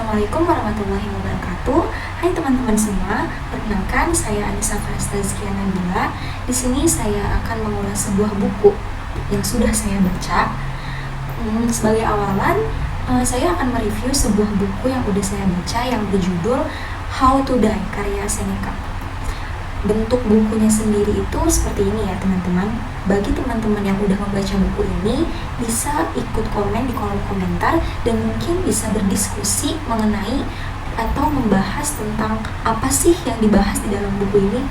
Assalamualaikum warahmatullahi wabarakatuh. Hai teman-teman semua, perkenalkan saya Anissa Farastazkia Nabila. Di sini saya akan mengulas sebuah buku yang sudah saya baca. Sebagai awalan, saya akan mereview sebuah buku yang sudah saya baca yang berjudul How to Die karya Seneca. Bentuk bukunya sendiri itu seperti ini ya teman-teman. Bagi teman-teman yang udah membaca buku ini, bisa ikut komen di kolom komentar dan mungkin bisa berdiskusi mengenai atau membahas tentang apa sih yang dibahas di dalam buku ini.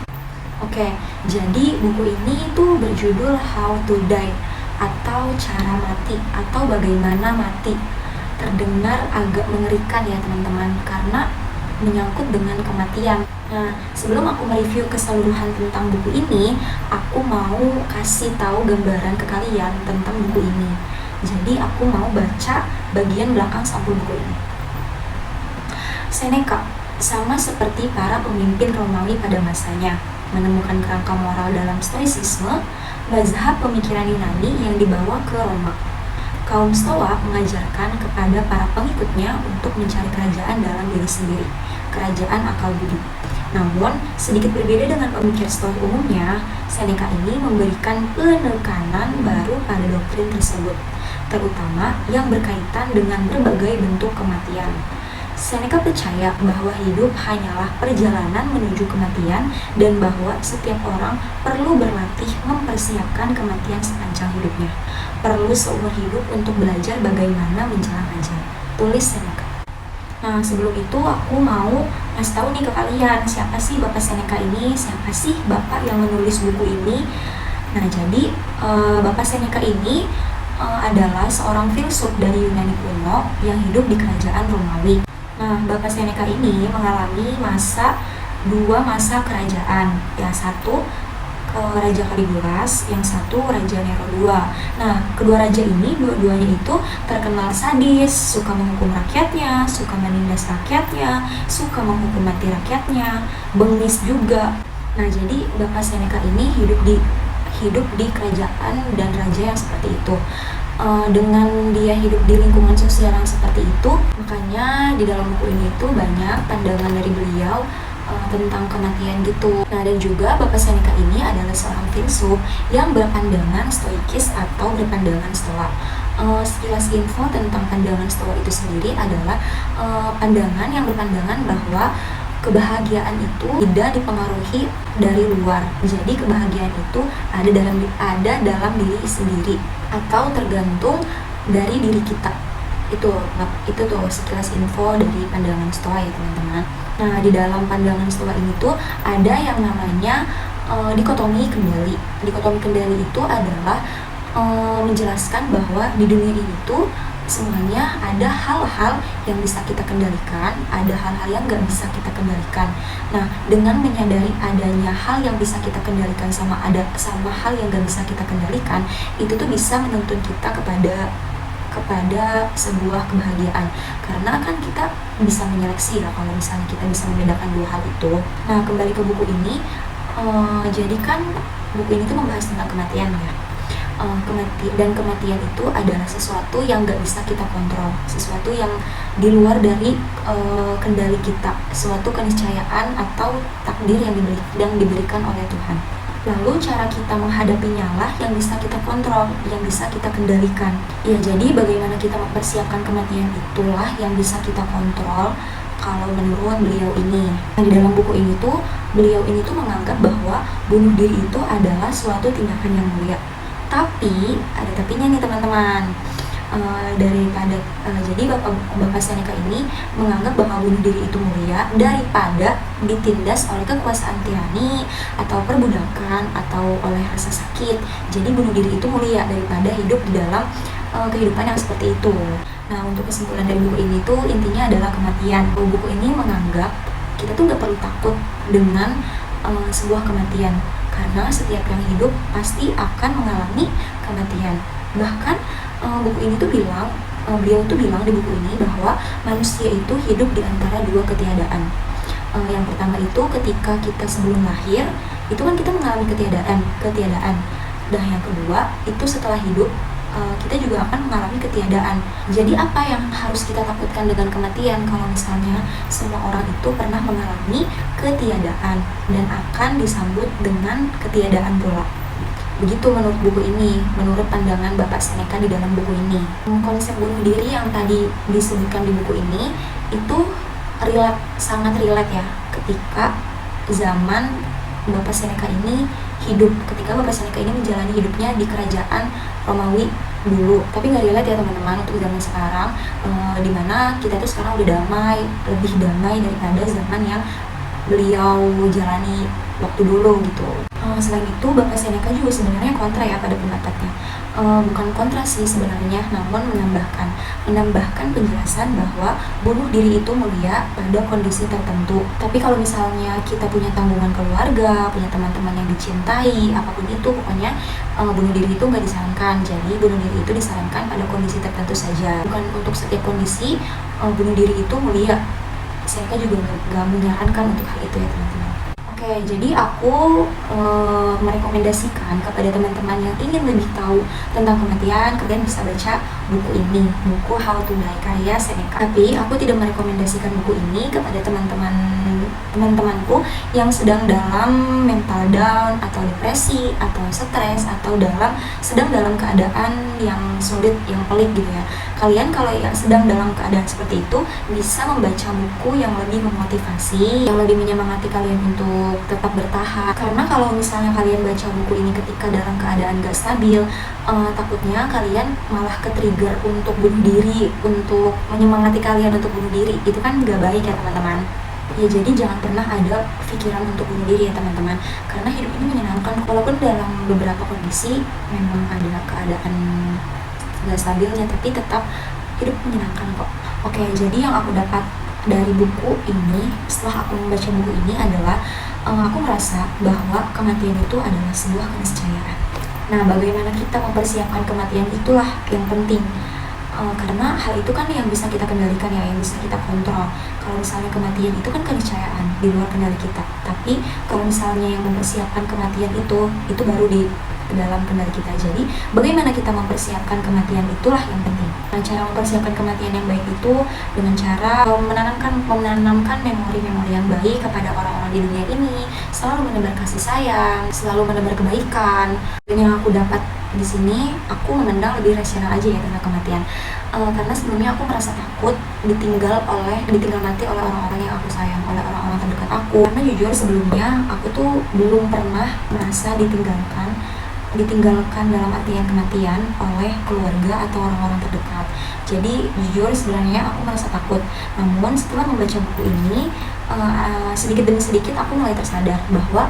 Oke, jadi buku ini itu berjudul How to Die atau cara mati atau bagaimana mati. Terdengar agak mengerikan ya teman-teman, karena menyangkut dengan kematian. Nah, sebelum aku mereview keseluruhan tentang buku ini, aku mau kasih tahu gambaran ke kalian tentang buku ini. Jadi aku mau baca bagian belakang sampul buku ini. Seneca, sama seperti para pemimpin Romawi pada masanya, menemukan kerangka moral dalam stoicisme, mazhab pemikiran Yunani yang dibawa ke Roma. Kaum Stoa mengajarkan kepada para pengikutnya untuk mencari kerajaan dalam diri sendiri, kerajaan akal budi. Namun, sedikit berbeda dengan pemikir Stoa umumnya, Seneca ini memberikan penekanan baru pada doktrin tersebut, terutama yang berkaitan dengan berbagai bentuk kematian. Seneca percaya bahwa hidup hanyalah perjalanan menuju kematian dan bahwa setiap orang perlu berlatih mempersiapkan kematian sepanjang hidupnya. Perlu seumur hidup untuk belajar bagaimana menjelang ajal. Tulis Seneca. Nah, sebelum itu aku mau kasih tahu nih ke kalian, siapa sih Bapak Seneca ini? Siapa sih Bapak yang menulis buku ini? Nah, jadi Bapak Seneca ini adalah seorang filsuf dari Yunani kuno yang hidup di kerajaan Romawi. Nah, Bapak Seneca ini mengalami dua masa kerajaan. Yang satu Raja Caligula, yang satu Raja Nero II. Nah, kedua raja ini, dua-duanya itu terkenal sadis, suka menghukum rakyatnya, suka menindas rakyatnya, suka menghukum mati rakyatnya, bengis juga. Nah, jadi Bapak Seneca ini hidup di kerajaan dan raja yang seperti itu. Dengan dia hidup di lingkungan sosial yang seperti itu, makanya di dalam buku ini tuh banyak pandangan dari beliau tentang kematian gitu. Nah, dan juga Bapak Seneca ini adalah seorang filsuf yang berpandangan stoikis atau berpandangan stoa. Sekilas info tentang pandangan stoa itu sendiri adalah pandangan yang berpandangan bahwa kebahagiaan itu tidak dipengaruhi dari luar. Jadi kebahagiaan itu ada dalam diri sendiri atau tergantung dari diri kita. Itu tuh sekilas info dari pandangan stoa ya teman-teman. Nah, di dalam pandangan stoa ini tuh ada yang namanya dikotomi kendali. Dikotomi kendali itu adalah menjelaskan bahwa di dunia ini tuh semuanya ada hal-hal yang bisa kita kendalikan, ada hal-hal yang nggak bisa kita kendalikan. Nah, dengan menyadari adanya hal yang bisa kita kendalikan sama hal yang nggak bisa kita kendalikan, itu tuh bisa menuntun kita kepada sebuah kebahagiaan. Karena kan kita bisa menyeleksi ya kalau misalnya kita bisa membedakan dua hal itu. Nah, kembali ke buku ini, jadi kan buku ini tuh membahas tentang kematian ya. Kematian itu adalah sesuatu yang nggak bisa kita kontrol, sesuatu yang di luar dari kendali kita, suatu keniscayaan atau takdir yang diberikan oleh Tuhan. Lalu cara kita menghadapinya lah yang bisa kita kontrol, yang bisa kita kendalikan. Ya, jadi bagaimana kita mempersiapkan kematian itulah yang bisa kita kontrol kalau menurut beliau ini. Nah, di dalam buku ini tuh, beliau ini tuh menganggap bahwa bunuh diri itu adalah suatu tindakan yang mulia. Tapi, ada tapinya nih teman-teman. Jadi Bapak Seneca ini menganggap bahwa bunuh diri itu mulia daripada ditindas oleh kekuasaan tirani atau perbudakan atau oleh rasa sakit. Jadi bunuh diri itu mulia daripada hidup di dalam kehidupan yang seperti itu. Nah, untuk kesimpulan dari buku ini tuh intinya adalah kematian. Buku ini menganggap kita tuh gak perlu takut dengan sebuah kematian, karena setiap yang hidup pasti akan mengalami kematian. Bahkan buku ini tuh beliau tuh bilang di buku ini bahwa manusia itu hidup di antara dua ketiadaan. Yang pertama itu ketika kita sebelum lahir, itu kan kita mengalami ketiadaan. Dan yang kedua itu setelah hidup, kita juga akan mengalami ketiadaan. Jadi apa yang harus kita takutkan dengan kematian? Kalau misalnya semua orang itu pernah mengalami ketiadaan dan akan disambut dengan ketiadaan pula. Begitu menurut buku ini, menurut pandangan Bapak Seneca di dalam buku ini. Konsep bunuh diri yang tadi disebutkan di buku ini itu sangat relate ya ketika zaman Bapak Seneca ini hidup, ketika Bapak Seneca ini menjalani hidupnya di kerajaan Romawi dulu. Tapi nggak relate ya teman-teman untuk zaman sekarang, dimana kita tuh sekarang udah damai, lebih damai daripada zaman yang beliau jalani waktu dulu gitu. Selain itu Bapak Seneca juga sebenarnya kontra ya pada pendapatnya. Bukan kontra sih sebenarnya, namun menambahkan penjelasan bahwa bunuh diri itu mulia pada kondisi tertentu. Tapi kalau misalnya kita punya tanggungan keluarga, punya teman-teman yang dicintai, apapun itu pokoknya bunuh diri itu nggak disarankan. Jadi bunuh diri itu disarankan pada kondisi tertentu saja, bukan untuk setiap kondisi bunuh diri itu mulia. Seneca juga nggak menyarankan untuk hal itu ya teman-teman. Oke, jadi aku merekomendasikan kepada teman-teman yang ingin lebih tahu tentang kematian, kalian bisa baca buku ini, buku How to Die karya Seneca. Tapi aku tidak merekomendasikan buku ini kepada teman-temanku yang sedang dalam mental down atau depresi atau stres atau sedang dalam keadaan yang sulit, yang pelik gitu ya. Kalian kalau yang sedang dalam keadaan seperti itu bisa membaca buku yang lebih memotivasi, yang lebih menyemangati kalian untuk tetap bertahan. Karena kalau misalnya kalian baca buku ini ketika dalam keadaan gak stabil, takutnya kalian malah ke-trigger untuk bunuh diri, untuk menyemangati kalian untuk bunuh diri. Itu kan gak baik ya teman-teman. Ya jadi jangan pernah ada pikiran untuk bunuh diri ya teman-teman, karena hidup ini menyenangkan. Walaupun dalam beberapa kondisi memang ada keadaan gak stabilnya, tapi tetap hidup menyenangkan kok. Oke, jadi yang aku dapat dari buku ini setelah aku membaca buku ini adalah aku merasa bahwa kematian itu adalah sebuah keniscayaan. Nah, bagaimana kita mempersiapkan kematian itulah yang penting. Karena hal itu kan yang bisa kita kendalikan ya, yang bisa kita kontrol. Kalau misalnya kematian itu kan keniscayaan di luar kendali kita. Tapi kalau misalnya yang mempersiapkan kematian itu baru di dalam kendali kita. Jadi bagaimana kita mempersiapkan kematian itulah yang penting. Nah, cara mempersiapkan kematian yang baik itu dengan cara menanamkan memori-memori yang baik kepada orang-orang di dunia ini, selalu menebar kasih sayang, selalu menebar kebaikan. Dan yang aku dapat di sini, aku memandang lebih rasional aja ya tentang kematian. Karena sebelumnya aku merasa takut ditinggal mati oleh orang-orang yang aku sayang, oleh orang-orang terdekat aku. Karena jujur sebelumnya aku tuh belum pernah merasa ditinggalkan dalam artian kematian oleh keluarga atau orang-orang terdekat. Jadi jujur sebenarnya aku merasa takut. Namun setelah membaca buku ini, sedikit demi sedikit aku mulai tersadar bahwa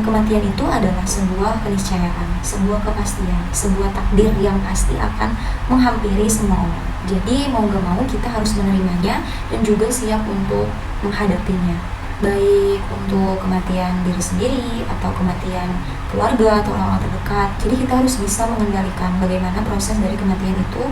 kematian itu adalah sebuah keniscayaan, sebuah kepastian, sebuah takdir yang pasti akan menghampiri semua orang. Jadi mau gak mau kita harus menerimanya dan juga siap untuk menghadapinya, baik untuk kematian diri sendiri atau kematian keluarga atau orang-orang terdekat. Jadi kita harus bisa mengendalikan bagaimana proses dari kematian itu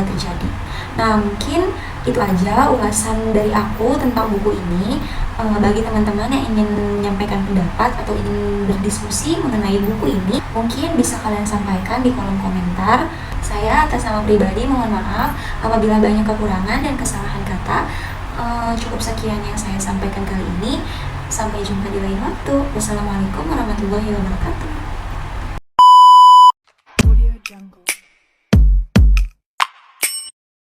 terjadi. Nah, mungkin itu aja ulasan dari aku tentang buku ini. Bagi teman-teman yang ingin menyampaikan pendapat atau ingin berdiskusi mengenai buku ini, mungkin bisa kalian sampaikan di kolom komentar. Saya atas nama pribadi mohon maaf apabila banyak kekurangan dan kesalahan kata. Cukup sekian yang saya sampaikan kali ini. Sampai jumpa di lain waktu. Wassalamualaikum warahmatullahi wabarakatuh.